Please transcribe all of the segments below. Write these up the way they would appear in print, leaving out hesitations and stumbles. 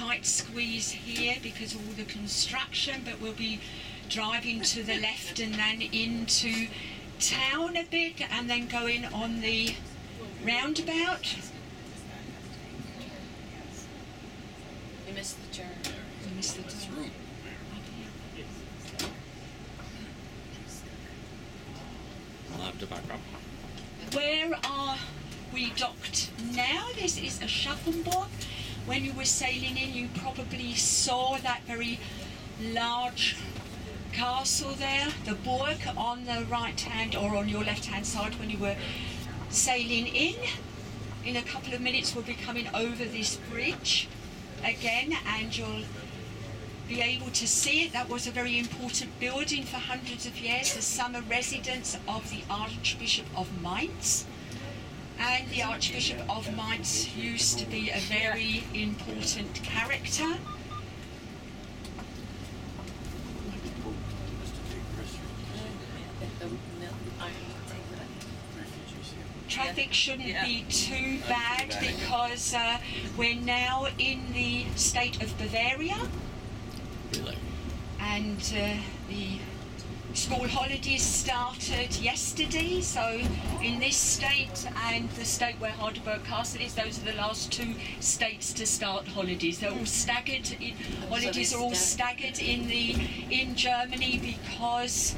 tight squeeze here because of all the construction, but we'll be driving to the left and then into town a bit and then going on the roundabout. You missed the turn. You missed the turn. I'll have to back up. Where are we docked now? This is Aschaffenburg. When you were sailing in, you probably saw that very large castle there, the Burg, on the right hand or on your left hand side when you were sailing in. In a couple of minutes we'll be coming over this bridge again and you'll be able to see it. That was a very important building for hundreds of years, the summer residence of the Archbishop of Mainz. And the Archbishop of Mainz used to be a very important character. Traffic shouldn't be too bad because we're now in the state of Bavaria. Really? And the school holidays started yesterday, so in this state and the state where Heidelberg Castle is, those are the last two states to start holidays. They're all staggered. Holidays are all staggered in Germany because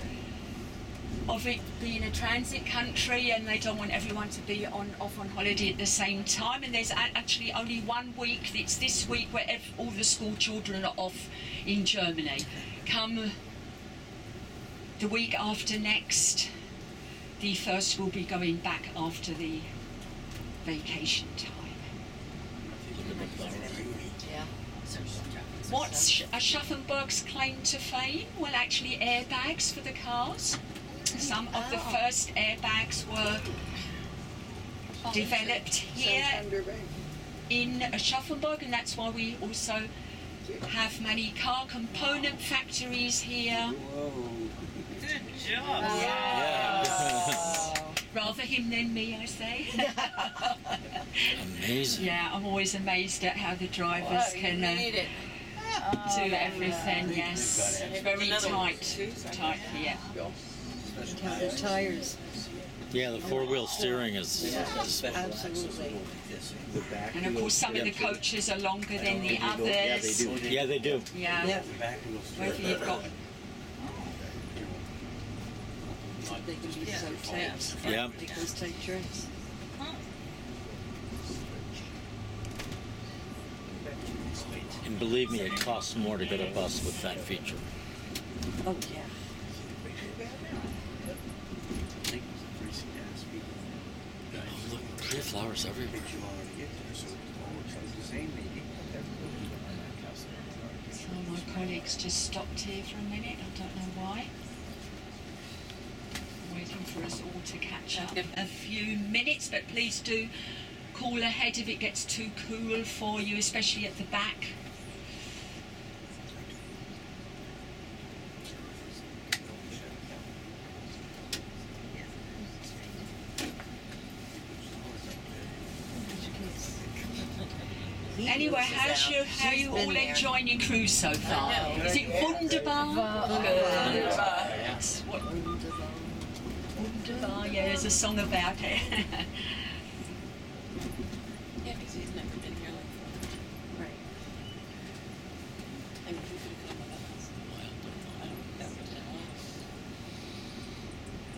of it being a transit country, and they don't want everyone to be off on holiday at the same time. And there's actually only 1 week. It's this week where all the school children are off in Germany. Come the week after next, the first will be going back after the vacation time. What's Aschaffenburg's claim to fame? Well, actually airbags for the cars. Some of the first airbags were developed here in Aschaffenburg, and that's why we also have many car component factories here. Good job. Yes. Rather him than me, I say. Amazing. Yeah, I'm always amazed at how the drivers can do everything. Yes, very tight here. Count the tires. Yeah, the four-wheel steering is Absolutely. And of course, some of the coaches are longer than the others. Yeah, they do. Yeah. Yep. Whether you've got They can be so tight. Yeah. Those tight turns. And believe me, it costs more to get a bus with that feature. Oh, yeah. Oh, look, pretty flowers everywhere. some of my colleagues just stopped here for a minute. I don't know why. I'm waiting for us all to catch up a few minutes, but please do call ahead if it gets too cool for you, especially at the back. Anyway, how are you all enjoying your cruise so far? Is it wunderbar? Yes. Wunderbar, yeah, there's a song about it. Yeah, because he's never been here like Right. I mean, he could have come with us. I don't know.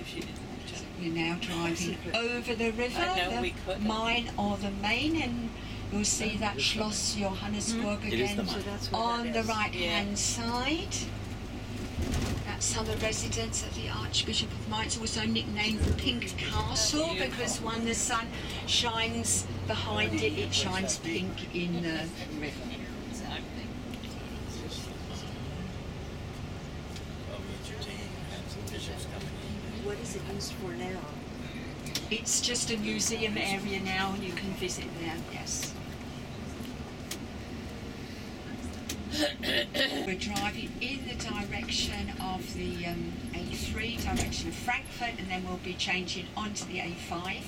If she didn't want to. We're now driving over the river, I know, the we could. Main or the Main, and you'll see that Schloss Johannesburg It is again the Main. So that's where on that the is. right-hand side. That's summer residence of the Archbishop of Mainz, also nicknamed the Pink Castle, because when the sun shines behind it, it shines pink in the river. Exactly. What is it used for now? It's just a museum area now, and you can visit there, yes. We're driving in the direction of the A3, direction of Frankfurt, and then we'll be changing onto the A5.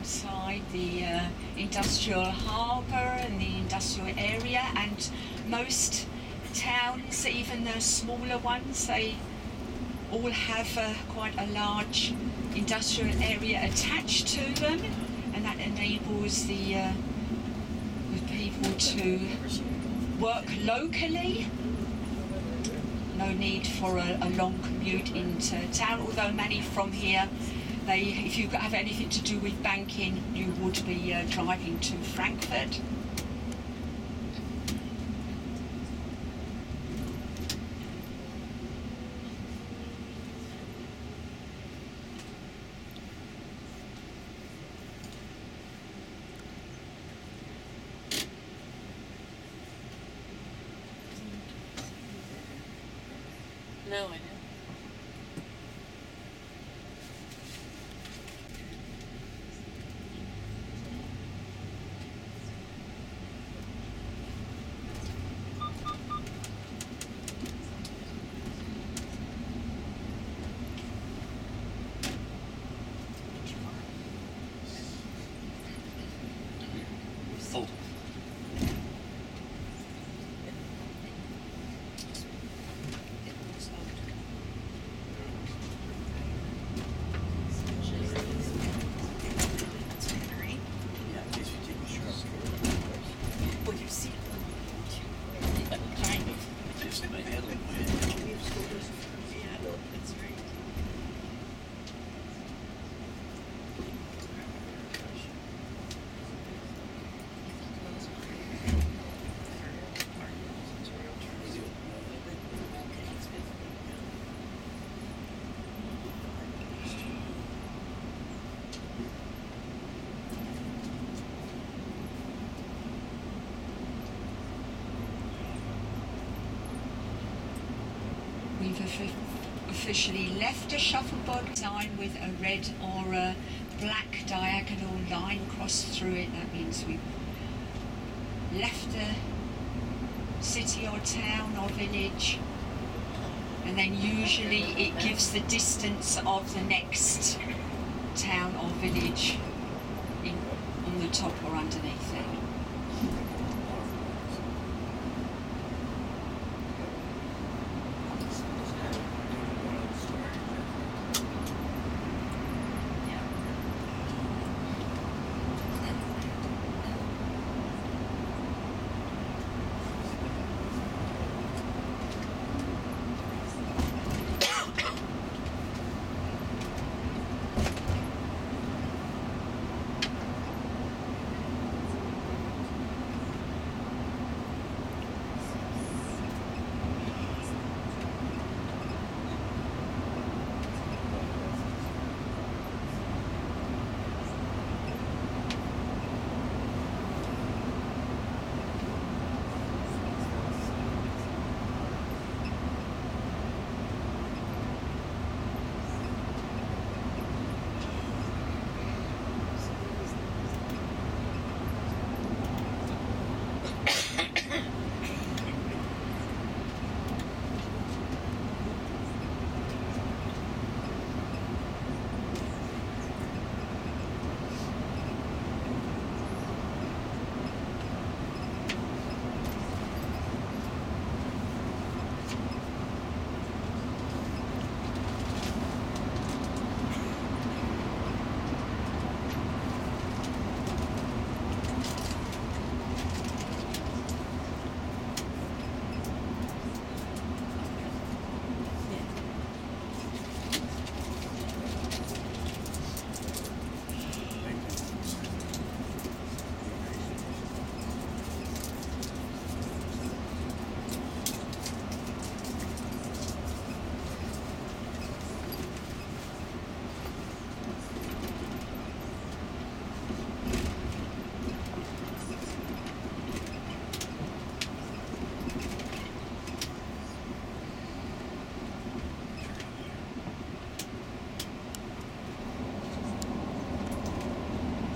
outside the industrial harbour and the industrial area, and most towns, even the smaller ones, they all have quite a large industrial area attached to them, and that enables the people to work locally. No need for a long commute into town, although many from here, if you have anything to do with banking, you would be driving to Frankfurt. No, I know. Oh. Well, you see, Kind of. Just in my head a little bit. yeah, that's right. We've officially left Aschaffenburg sign with a red or a black diagonal line crossed through it. That means we've left the city or town or village, and then usually it gives the distance of the next town or village on the top or underneath it.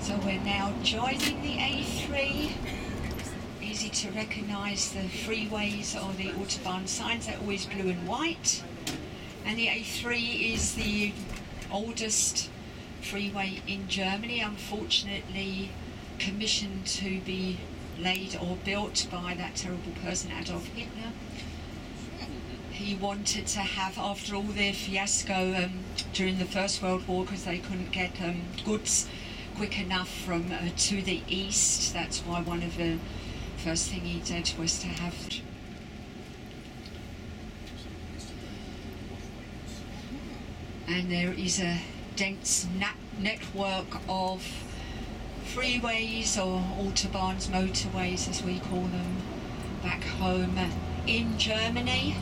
So we're now joining the A3. Easy to recognise the freeways or the autobahn signs, they're always blue and white. And the A3 is the oldest freeway in Germany, unfortunately commissioned to be laid or built by that terrible person Adolf Hitler. He wanted to have, after all their fiasco during the First World War, because they couldn't get goods quick enough from to the east, that's why one of the first thing he did was to have. And there is a dense network of freeways, or autobahns, motorways as we call them, back home in Germany.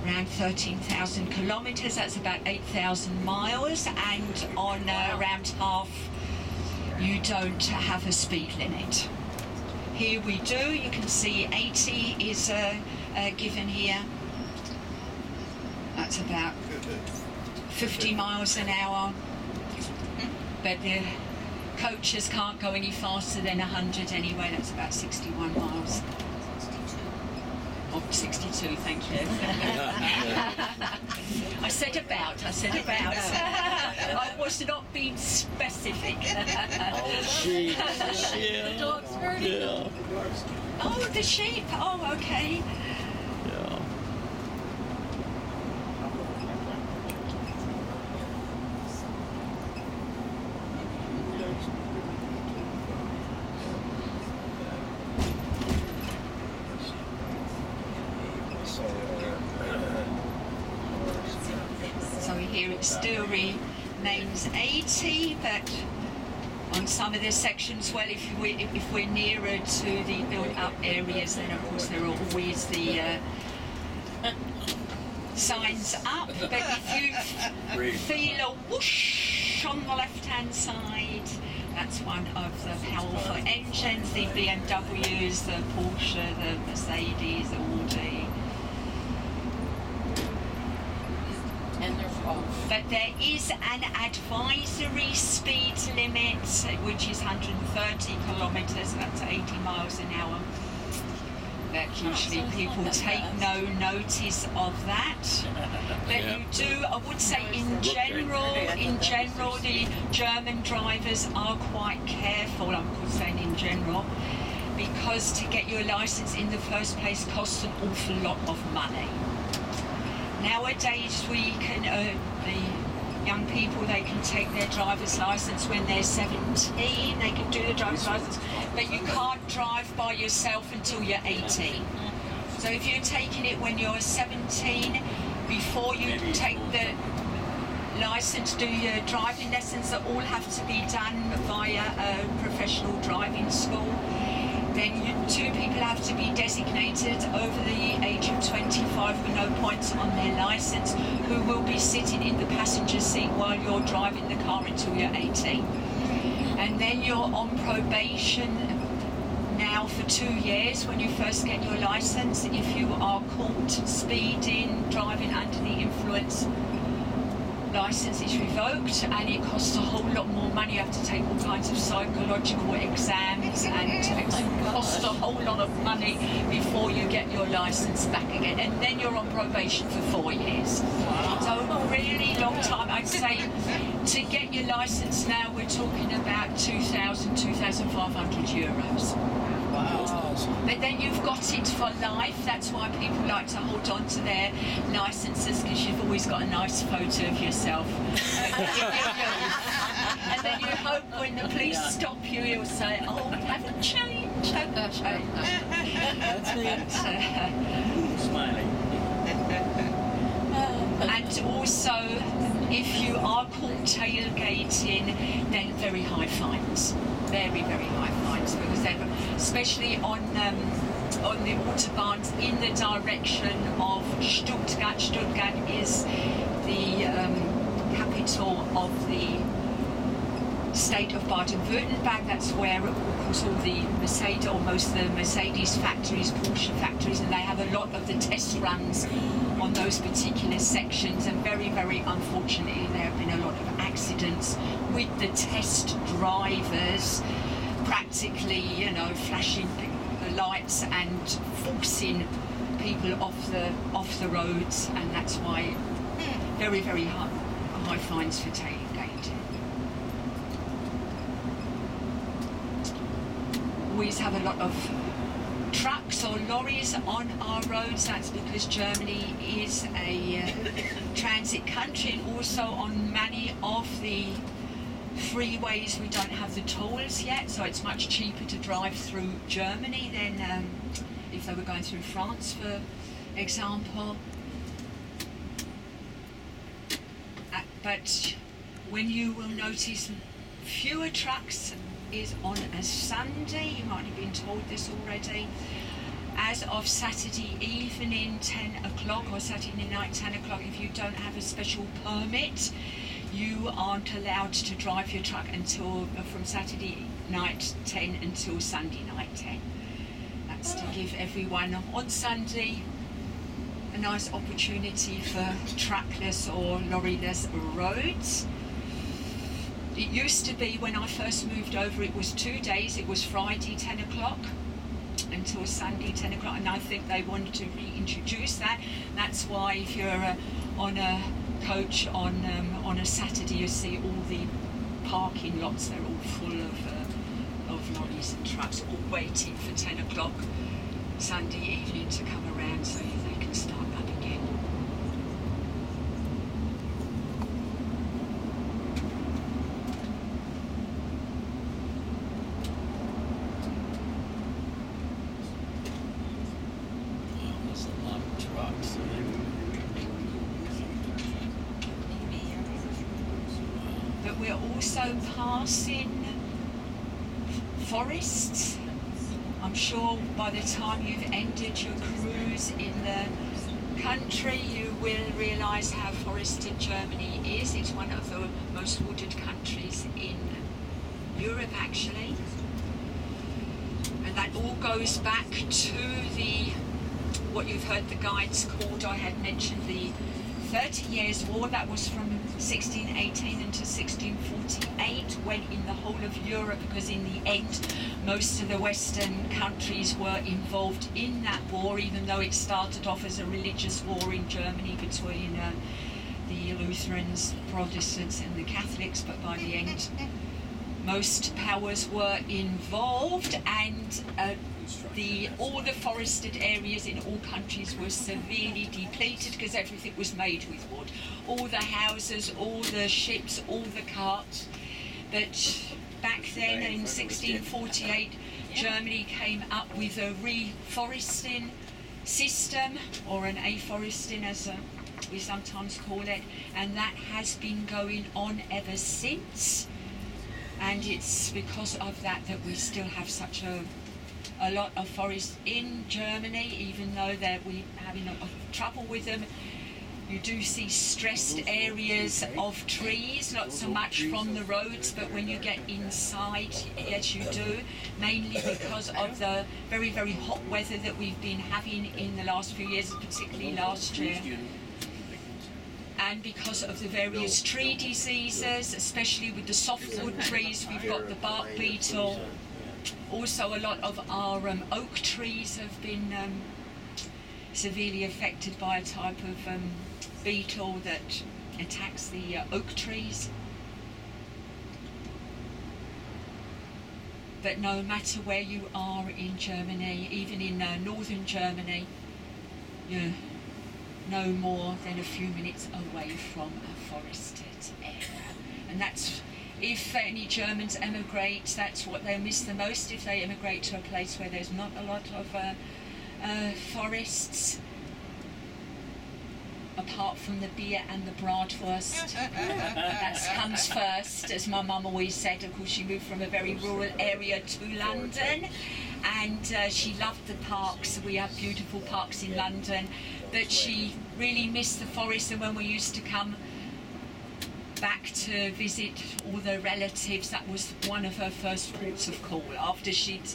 Around 13,000 kilometres, that's about 8,000 miles, and on around half you don't have a speed limit. Here we do, you can see 80 is given here. That's about 50 miles an hour, but the coaches can't go any faster than 100 anyway, that's about 61 miles. Oh, 62, thank you. I said about. I was not being specific. Oh, sheep. The dog's hurting. Yeah. Oh, the sheep. Oh, okay. Yeah. So here it still remains 80, but on some of the sections, well, if we're nearer to the built-up areas, then of course there are always the signs up. But if you feel a whoosh on the left-hand side, that's one of the powerful engines, the BMWs, the Porsche, the Mercedes, the Audi. And they're off. But there is an advisory speed limit, which is 130 kilometres, that's 80 miles an hour. But usually people take no notice of that. But you do, I would say in general, the German drivers are quite careful, I'm saying in general, because to get your licence in the first place costs an awful lot of money. Nowadays we can, the young people, they can take their driver's licence when they're 17, they can do the driver's licence, but you can't drive by yourself until you're 18. So if you're taking it when you're 17, before you take the licence, do your driving lessons that all have to be done via a professional driving school. Then two people have to be designated over the age of 25 with no points on their licence, who will be sitting in the passenger seat while you're driving the car until you're 18. And then you're on probation now for 2 years when you first get your licence. If you are caught speeding, driving under the influence, licence is revoked, and it costs a whole lot more money. You have to take all kinds of psychological exams, and it costs a whole lot of money before you get your licence back again, and then you're on probation for 4 years. So a really long time. I'd say to get your licence now we're talking about 2,000, 2,500 euros. But then you've got it for life. That's why people like to hold on to their licences, because you've always got a nice photo of yourself. And then you hope when the police stop you, you'll say, "Oh, I haven't changed, haven't changed." That's me. Smiling. And also, if you are caught tailgating, then very high fines. Very, very high fines, because they're, especially on the autobahns in the direction of Stuttgart. Stuttgart is the capital of the state of Baden-Württemberg. That's where, of course, all the Mercedes, or most of the Mercedes factories, Porsche factories, and they have a lot of the test runs on those particular sections. And very, very unfortunately, there have been a lot of accidents with the test drivers practically, flashing the lights and forcing people off the roads, and that's why very, very high fines for tailgating. always have a lot of trucks or lorries on our roads. That's because Germany is a transit country, and also on many of the freeways we don't have the tolls yet, so it's much cheaper to drive through Germany than if they were going through France, for example. But when you will notice fewer trucks is on a Sunday. You might have been told this already. As of Saturday evening 10 o'clock or Saturday night 10 o'clock, if you don't have a special permit, you aren't allowed to drive your truck until from Saturday night 10 until Sunday night 10. That's to give everyone on Sunday a nice opportunity for trackless or lorryless roads. It used to be, when I first moved over, it was 2 days. It was Friday 10 o'clock until Sunday 10 o'clock, and I think they wanted to reintroduce that. That's why if you're on a coach on a Saturday, you see all the parking lots, they're all full of lorries and trucks, all waiting for 10 o'clock Sunday evening to come around so they can start up again. There's a lot of trucks. But we're also passing forests. I'm sure by the time you've ended your cruise in the country, you will realise how forested Germany is. It's one of the most wooded countries in Europe, actually. And that all goes back to what you've heard the guides called, I had mentioned, the 30 Years' War. That was from 1618 into 1648, when in the whole of Europe, because in the end most of the Western countries were involved in that war, even though it started off as a religious war in Germany between the Lutherans, Protestants and the Catholics, but by the end most powers were involved, and all the forested areas in all countries were severely depleted because everything was made with wood. All the houses, all the ships, all the carts. But back then in 1648, Germany came up with a reforesting system, or an afforesting as we sometimes call it, and that has been going on ever since. And it's because of that that we still have such a lot of forests in Germany, even though we're having a lot of trouble with them. You do see stressed areas of trees, not so much from the roads, but when you get inside, yes you do, mainly because of the very, very hot weather that we've been having in the last few years, particularly last year. And because of the various tree diseases, especially with the softwood trees, we've got the bark beetle. Also, a lot of our oak trees have been severely affected by a type of beetle that attacks the oak trees. But no matter where you are in Germany, even in northern Germany, you're no more than a few minutes away from a forested area. And that's, if any Germans emigrate, that's what they miss the most, if they emigrate to a place where there's not a lot of forests, apart from the beer and the bratwurst. That comes first, as my mum always said. Of course, she moved from a very rural area to London, and she loved the parks. We have beautiful parks in London, but she really missed the forest. And when we used to come back to visit all the relatives, that was one of her first ports of call. After she'd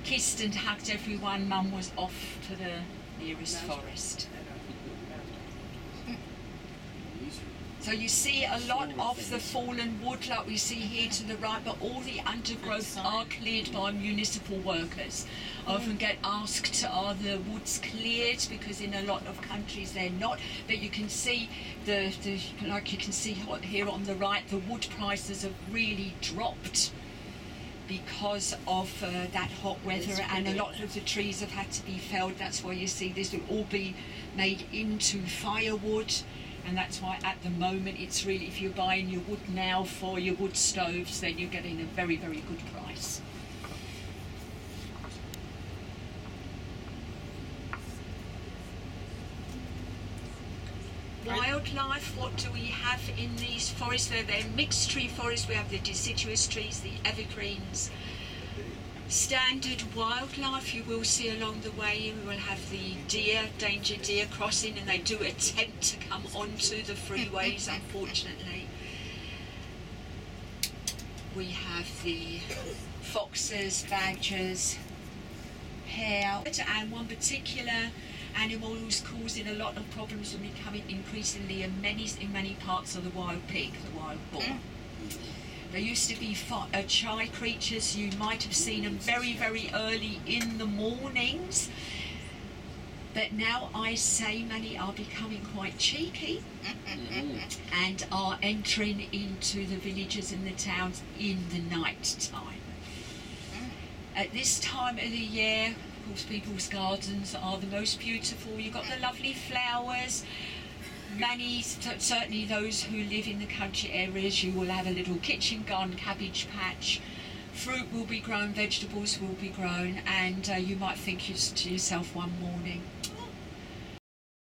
kissed and hugged everyone, Mum was off to the nearest forest. So you see a lot of the fallen wood like we see here to the right, but all the undergrowth are cleared by municipal workers. I often get asked, are the woods cleared? Because in a lot of countries they're not. But you can see like you can see here on the right, the wood prices have really dropped because of that hot weather, and a lot of the trees have had to be felled. That's why you see this will all be made into firewood, and that's why at the moment it's really, if you're buying your wood now for your wood stoves, then you're getting a very, very good price. Wildlife, what do we have in these forests? They're mixed tree forests. We have the deciduous trees, the evergreens. Standard wildlife you will see along the way. You will have the deer, danger deer crossing, and they do attempt to come onto the freeways, unfortunately. We have the foxes, badgers, hare, and one particular animal who's causing a lot of problems and becoming increasingly in many parts of the wild pig, the wild boar. There used to be shy creatures. You might have seen them very, very early in the mornings, but now I say many are becoming quite cheeky and are entering into the villages and the towns in the night time. At this time of the year, of course, people's gardens are the most beautiful. You've got the lovely flowers. Many, certainly those who live in the country areas, you will have a little kitchen garden, cabbage patch. Fruit will be grown, vegetables will be grown, and you might think to yourself one morning,